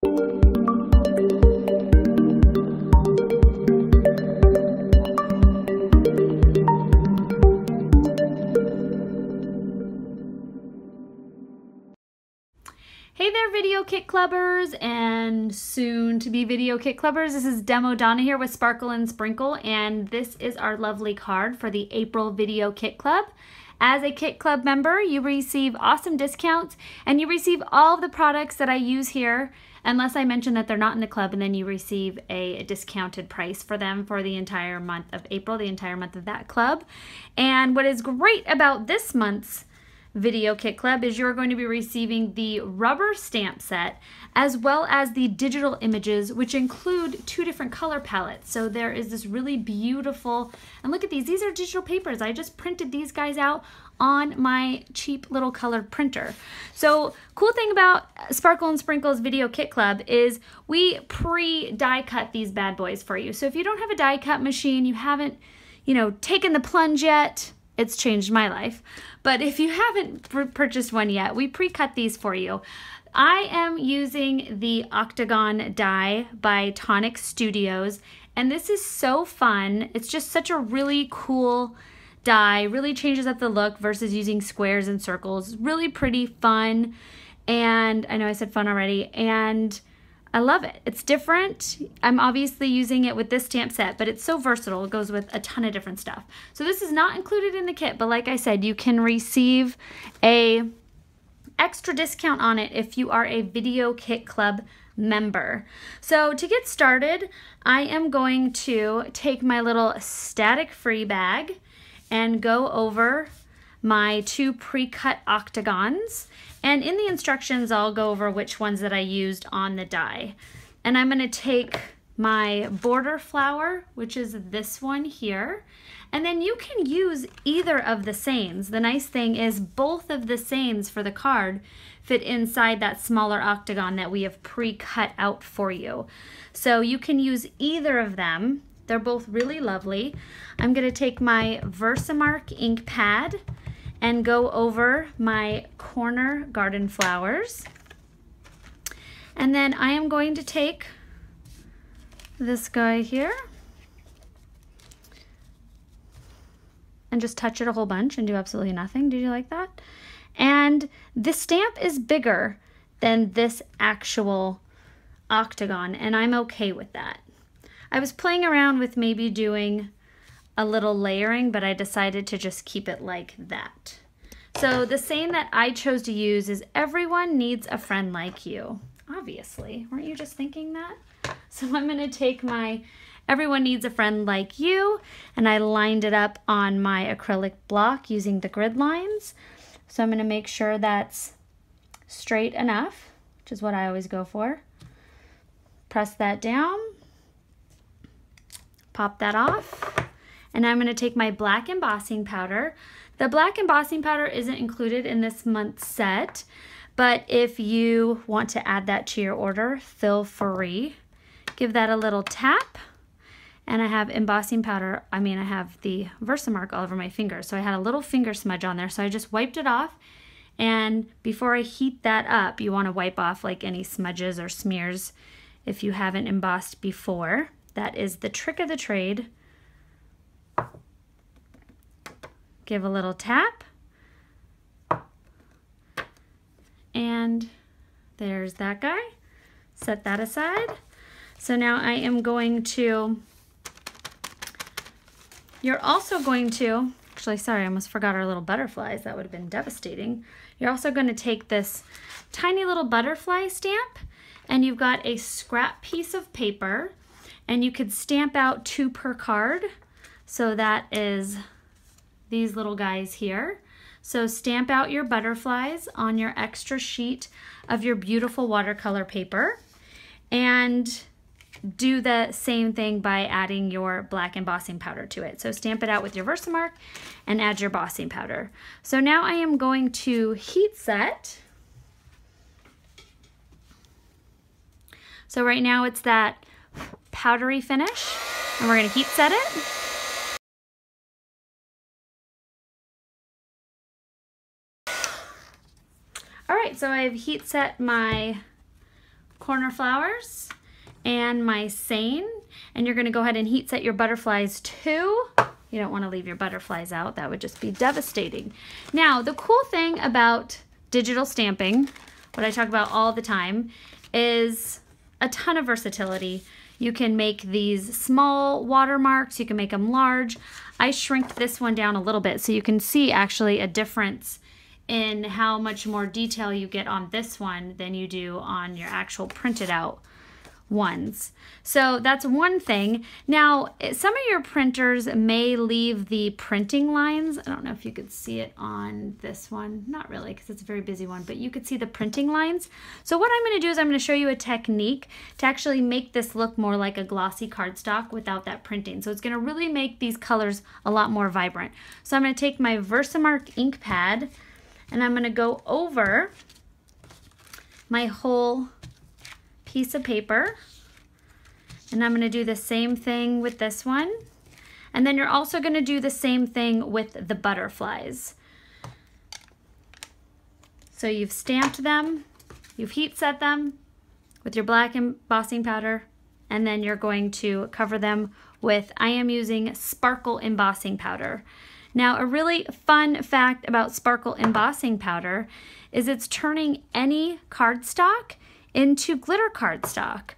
Hey there, Video Kit Clubbers and soon to be Video Kit Clubbers. This is Donna here with Sparkle and Sprinkle, and this is our lovely card for the April Video Kit Club. As a Kit Club member, you receive awesome discounts and you receive all of the products that I use here, unless I mention that they're not in the club, and then you receive a discounted price for them for the entire month of April, the entire month of that club. And what is great about this month's Video Kit Club is you're going to be receiving the rubber stamp set as well as the digital images, which include 2 different color palettes. So there is this really beautiful, and look at these are digital papers. I just printed these guys out on my cheap little colored printer. So cool thing about Sparkle and Sprinkle's Video Kit Club is we pre-die cut these bad boys for you. So if you don't have a die cut machine, you haven't, taken the plunge yet, it's changed my life. But if you haven't purchased one yet, we pre-cut these for you. I am using the Octagon Die by Tonic Studios, and this is so fun. It's just such a really cool die, really changes up the look versus using squares and circles. Really pretty, fun, and I know I said fun already, and I love it. It's different. I'm obviously using it with this stamp set, but it's so versatile. It goes with a ton of different stuff. So this is not included in the kit, but like I said, you can receive a extra discount on it if you are a Video Kit Club member. So to get started, I am going to take my little static free bag and go over my 2 pre-cut octagons. And in the instructions, I'll go over which ones that I used on the die. And I'm going to take my border flower, which is this one here. And then you can use either of the seines. The nice thing is both of the seines for the card fit inside that smaller octagon that we have pre-cut out for you. So you can use either of them. They're both really lovely. I'm going to take my VersaMark ink pad and go over my corner garden flowers. And then I am going to take this guy here and just touch it a whole bunch and do absolutely nothing. Did you like that? And this stamp is bigger than this actual octagon, and I'm okay with that. I was playing around with maybe doing a little layering, but I decided to just keep it like that. So the saying that I chose to use is everyone needs a friend like you. Obviously, weren't you just thinking that? So I'm going to take my everyone needs a friend like you, and I lined it up on my acrylic block using the grid lines. So I'm going to make sure that's straight enough, which is what I always go for. Press that down, pop that off. And I'm going to take my black embossing powder. The black embossing powder isn't included in this month's set, but if you want to add that to your order, feel free. Give that a little tap. And I have embossing powder, I have the VersaMark all over my fingers. So I had a little finger smudge on there, so I just wiped it off. And before I heat that up, you want to wipe off like any smudges or smears if you haven't embossed before. That is the trick of the trade. Give a little tap, and there's that guy. Set that aside. So now I am going to, you're also going to, actually sorry, I almost forgot our little butterflies. That would have been devastating. You're also going to take this tiny little butterfly stamp, and you've got a scrap piece of paper, and you could stamp out 2 per card. So that is these little guys here. So stamp out your butterflies on your extra sheet of your beautiful watercolor paper, and do the same thing by adding your black embossing powder to it. So stamp it out with your VersaMark and add your embossing powder. So now I am going to heat set. So right now it's that powdery finish, and we're going to heat set it. All right, so I've heat set my corner flowers and my seine, and you're going to go ahead and heat set your butterflies too. You don't want to leave your butterflies out. That would just be devastating. Now, the cool thing about digital stamping, what I talk about all the time, is a ton of versatility. You can make these small watermarks, you can make them large. I shrinked this one down a little bit so you can see actually a difference in how much more detail you get on this one than you do on your actual printed out ones. So that's one thing. Now, some of your printers may leave the printing lines. I don't know if you could see it on this one. Not really, because it's a very busy one, but you could see the printing lines. So what I'm going to do is I'm going to show you a technique to actually make this look more like a glossy cardstock without that printing. So it's going to really make these colors a lot more vibrant. So I'm going to take my VersaMark ink pad and I'm going to go over my whole piece of paper, and I'm going to do the same thing with this one, and then you're also going to do the same thing with the butterflies. So you've stamped them, you've heat set them with your black embossing powder, and then you're going to cover them with, I am using sparkle embossing powder. Now, a really fun fact about sparkle embossing powder is it's turning any cardstock into glitter cardstock.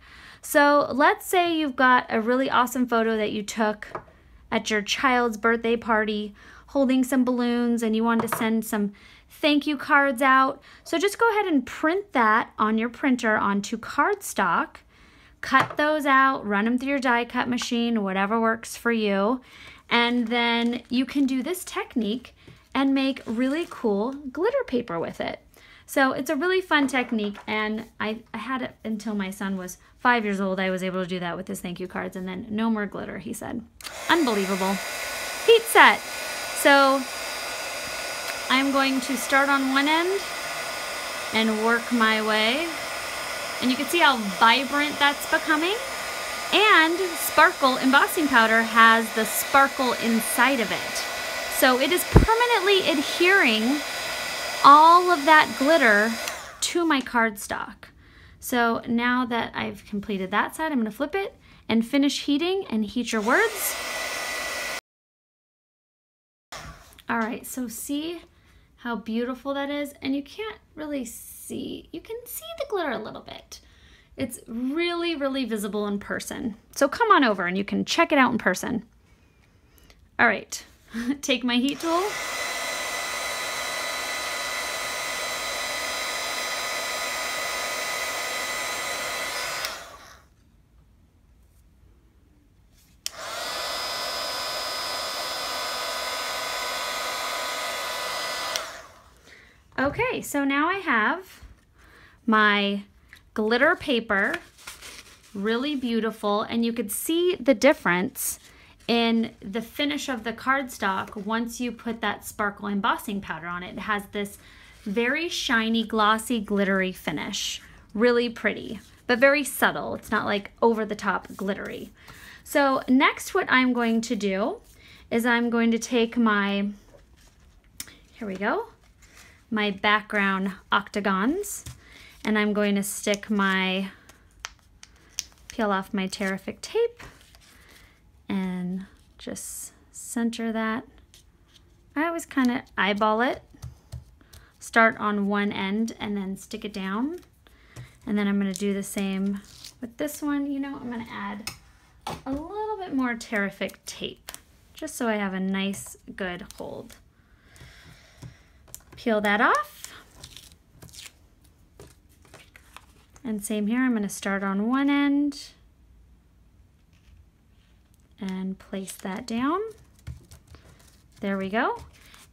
So let's say you've got a really awesome photo that you took at your child's birthday party holding some balloons and you wanted to send some thank you cards out. So just go ahead and print that on your printer onto cardstock, cut those out, run them through your die cut machine, whatever works for you, and then you can do this technique and make really cool glitter paper with it. So it's a really fun technique, and I had it until my son was 5 years old. I was able to do that with his thank you cards, and then no more glitter, he said. Unbelievable. Heat set. So I'm going to start on one end and work my way. And you can see how vibrant that's becoming. And sparkle embossing powder has the sparkle inside of it. So it is permanently adhering all of that glitter to my cardstock. So now that I've completed that side, I'm going to flip it and finish heating and heat your words. All right, so see how beautiful that is? And you can't really see, you can see the glitter a little bit. It's really, really visible in person. So come on over and you can check it out in person. All right, take my heat tool. Okay, so now I have my glitter paper, really beautiful, and you could see the difference in the finish of the cardstock once you put that sparkle embossing powder on it. It has this very shiny, glossy, glittery finish. Really pretty, but very subtle. It's not like over the top glittery. So next what I'm going to do is I'm going to take my, here we go, my background octagons, and I'm going to stick my, peel off my Terrific tape and just center that. I always kind of eyeball it, start on one end and then stick it down. And then I'm going to do the same with this one. You know, I'm going to add a little bit more Terrific tape just so I have a nice, good hold. Peel that off. And same here, I'm going to start on one end and place that down. There we go.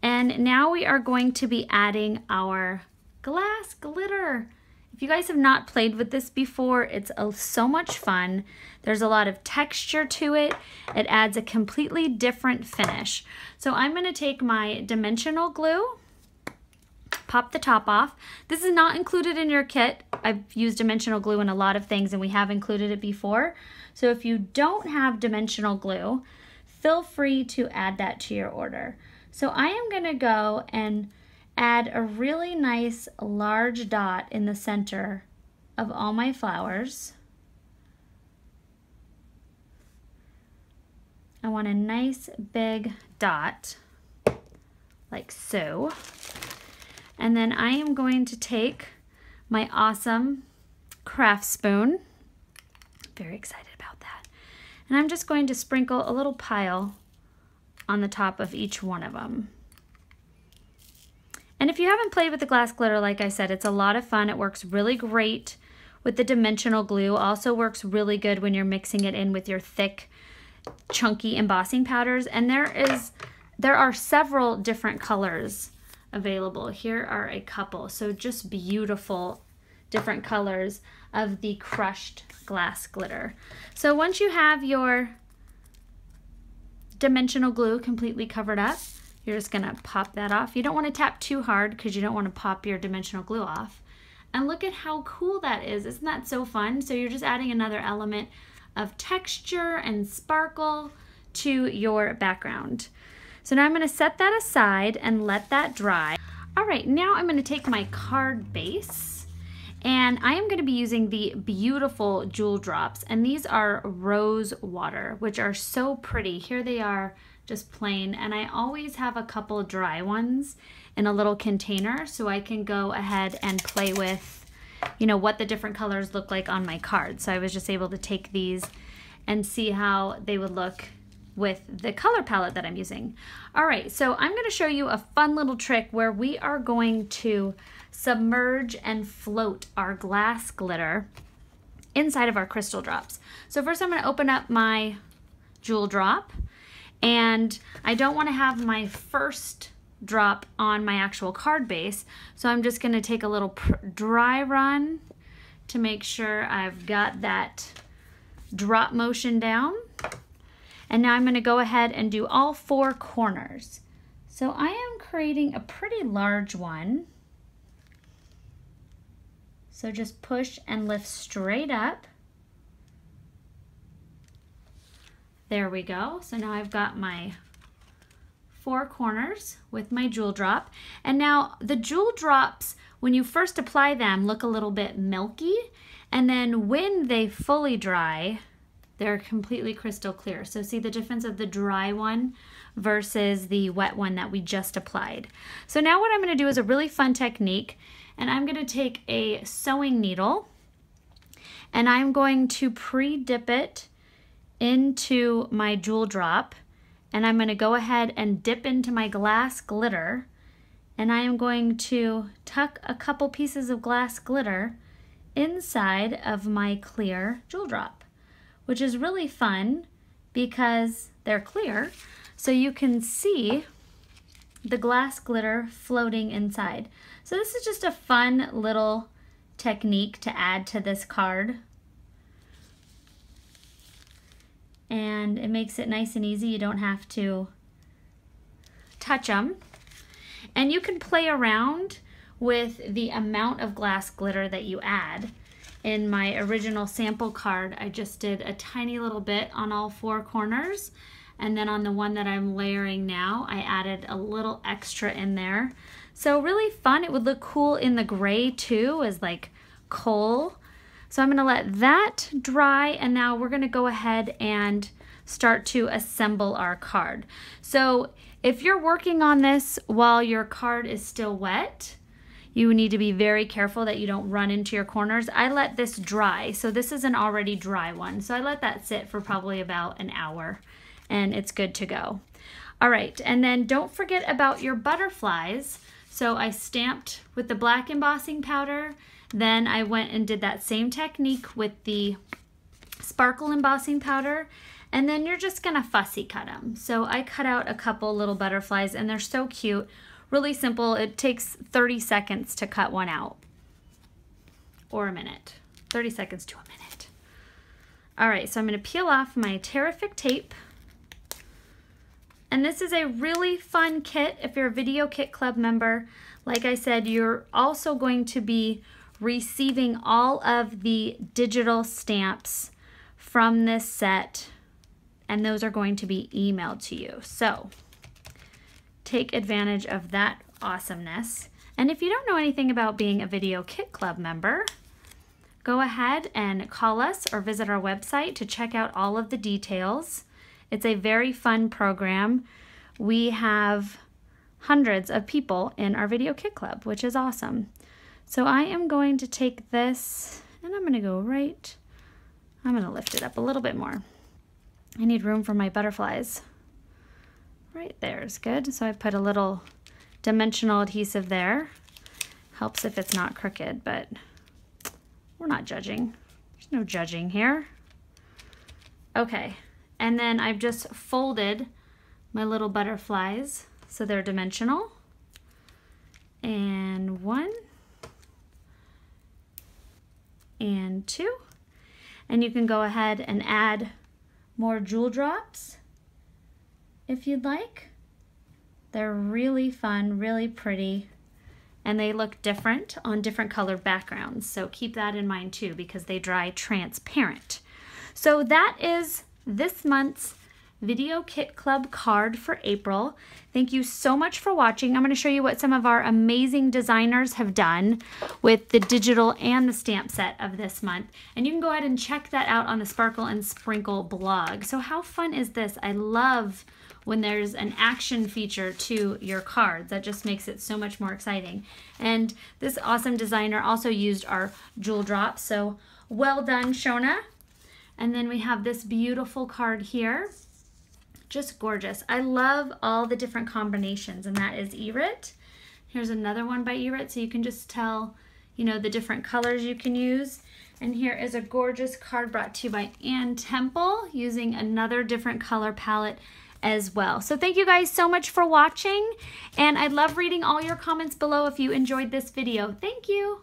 And now we are going to be adding our glass glitter. If you guys have not played with this before, it's so much fun. There's a lot of texture to it. It adds a completely different finish. So I'm going to take my dimensional glue, pop the top off. This is not included in your kit. I've used dimensional glue in a lot of things and we have included it before. So if you don't have dimensional glue, feel free to add that to your order. So I am going to go and add a really nice large dot in the center of all my flowers. I want a nice big dot, like so. And then I am going to take my awesome craft spoon. Very excited about that. And I'm just going to sprinkle a little pile on the top of each one of them. And if you haven't played with the glass glitter, like I said, it's a lot of fun. It works really great with the dimensional glue. Also works really good when you're mixing it in with your thick, chunky embossing powders. And there are several different colors available. Here are a couple. So just beautiful different colors of the crushed glass glitter. So once you have your dimensional glue completely covered up, you're just gonna pop that off. You don't want to tap too hard because you don't want to pop your dimensional glue off. And look at how cool that is. Isn't that so fun? So you're just adding another element of texture and sparkle to your background. So now I'm going to set that aside and let that dry. All right, now I'm going to take my card base and I am going to be using the beautiful jewel drops, and these are Rosewater, which are so pretty. Here they are just plain, and I always have a couple dry ones in a little container so I can go ahead and play with, you know, what the different colors look like on my card. So I was just able to take these and see how they would look with the color palette that I'm using. All right, so I'm going to show you a fun little trick where we are going to submerge and float our glass glitter inside of our crystal drops. So first I'm going to open up my jewel drop, and I don't want to have my first drop on my actual card base, so I'm just going to take a little dry run to make sure I've got that drop motion down. And now I'm going to go ahead and do all 4 corners. So I am creating a pretty large one. So just push and lift straight up. There we go. So now I've got my 4 corners with my jewel drop. And now the jewel drops, when you first apply them, look a little bit milky. And then when they fully dry, they're completely crystal clear. So see the difference of the dry one versus the wet one that we just applied. So now what I'm going to do is a really fun technique, and I'm going to take a sewing needle and I'm going to pre-dip it into my jewel drop, and I'm going to go ahead and dip into my glass glitter, and I am going to tuck a couple pieces of glass glitter inside of my clear jewel drop, which is really fun because they're clear, so you can see the glass glitter floating inside. So this is just a fun little technique to add to this card. And it makes it nice and easy. You don't have to touch them. And you can play around with the amount of glass glitter that you add. In my original sample card, I just did a tiny little bit on all 4 corners, and then on the one that I'm layering now, I added a little extra in there. So really fun. It would look cool in the gray too, as like coal. So I'm going to let that dry, and now we're going to go ahead and start to assemble our card. So if you're working on this while your card is still wet, you need to be very careful that you don't run into your corners. I let this dry, so this is an already dry one. So I let that sit for probably about an hour, and it's good to go. All right, and then don't forget about your butterflies. So I stamped with the black embossing powder, then I went and did that same technique with the sparkle embossing powder, and then you're just gonna fussy cut them. So I cut out a couple little butterflies, and they're so cute. Really simple. It takes 30 seconds to cut one out, or a minute. 30 seconds to a minute. All right, so I'm going to peel off my Terrific tape. And this is a really fun kit if you're a Video Kit Club member. Like I said, you're also going to be receiving all of the digital stamps from this set, and those are going to be emailed to you. So take advantage of that awesomeness. And if you don't know anything about being a Video Kit Club member, go ahead and call us or visit our website to check out all of the details. It's a very fun program. We have hundreds of people in our Video Kit Club, which is awesome. So I am going to take this and I'm going to lift it up a little bit more. I need room for my butterflies. Right there is good. So I put a little dimensional adhesive there. Helps if it's not crooked, but we're not judging. There's no judging here. Okay, and then I've just folded my little butterflies so they're dimensional. And 1 and 2. And you can go ahead and add more jewel drops if you'd like. They're really fun, really pretty, and they look different on different colored backgrounds. So keep that in mind too, because they dry transparent. So that is this month's Video Kit Club card for April. Thank you so much for watching. I'm going to show you what some of our amazing designers have done with the digital and the stamp set of this month. And you can go ahead and check that out on the Sparkle and Sprinkle blog. So how fun is this? I love when there's an action feature to your cards. That just makes it so much more exciting. And this awesome designer also used our jewel drops. So well done, Shona. And then we have this beautiful card here. Just gorgeous. I love all the different combinations, and that is Erit. Here's another one by Erit, so you can just tell, you know, the different colors you can use. And here is a gorgeous card brought to you by Ann Temple using another different color palette as well. So thank you guys so much for watching, and I'd love reading all your comments below if you enjoyed this video. Thank you.